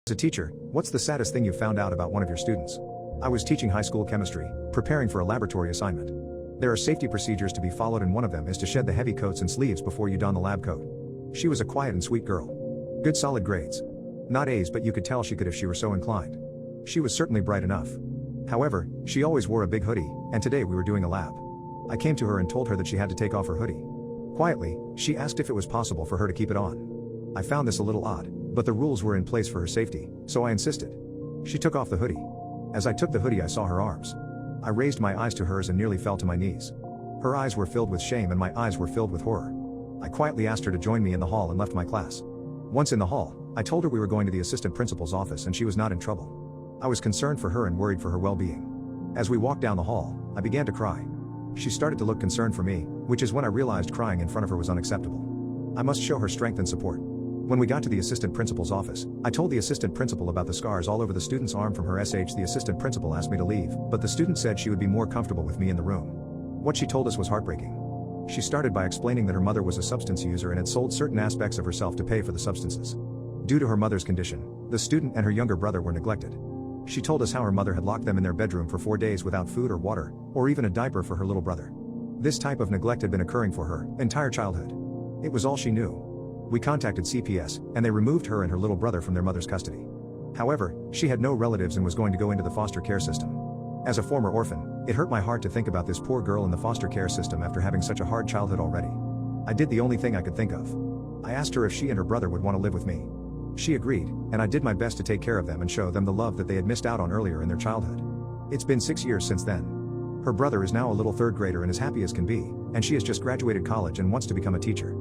As a teacher, what's the saddest thing you found out about one of your students? I was teaching high school chemistry, preparing for a laboratory assignment. There are safety procedures to be followed, and one of them is to shed the heavy coats and sleeves before you don the lab coat. She was a quiet and sweet girl. Good solid grades. Not A's, but you could tell she could if she were so inclined. She was certainly bright enough. However, she always wore a big hoodie, and today we were doing a lab. I came to her and told her that she had to take off her hoodie. Quietly, she asked if it was possible for her to keep it on. I found this a little odd, but the rules were in place for her safety, so I insisted. She took off the hoodie. As I took the hoodie, I saw her arms. I raised my eyes to hers and nearly fell to my knees. Her eyes were filled with shame and my eyes were filled with horror. I quietly asked her to join me in the hall and left my class. Once in the hall, I told her we were going to the assistant principal's office and she was not in trouble. I was concerned for her and worried for her well-being. As we walked down the hall, I began to cry. She started to look concerned for me, which is when I realized crying in front of her was unacceptable. I must show her strength and support. When we got to the assistant principal's office, I told the assistant principal about the scars all over the student's arm from her SH. The assistant principal asked me to leave, but the student said she would be more comfortable with me in the room. What she told us was heartbreaking. She started by explaining that her mother was a substance user and had sold certain aspects of herself to pay for the substances. Due to her mother's condition, the student and her younger brother were neglected. She told us how her mother had locked them in their bedroom for 4 days without food or water, or even a diaper for her little brother. This type of neglect had been occurring for her entire childhood. It was all she knew. We contacted CPS, and they removed her and her little brother from their mother's custody. However, she had no relatives and was going to go into the foster care system. As a former orphan, it hurt my heart to think about this poor girl in the foster care system after having such a hard childhood already. I did the only thing I could think of. I asked her if she and her brother would want to live with me. She agreed, and I did my best to take care of them and show them the love that they had missed out on earlier in their childhood. It's been 6 years since then. Her brother is now a little third grader and as happy as can be, and she has just graduated college and wants to become a teacher.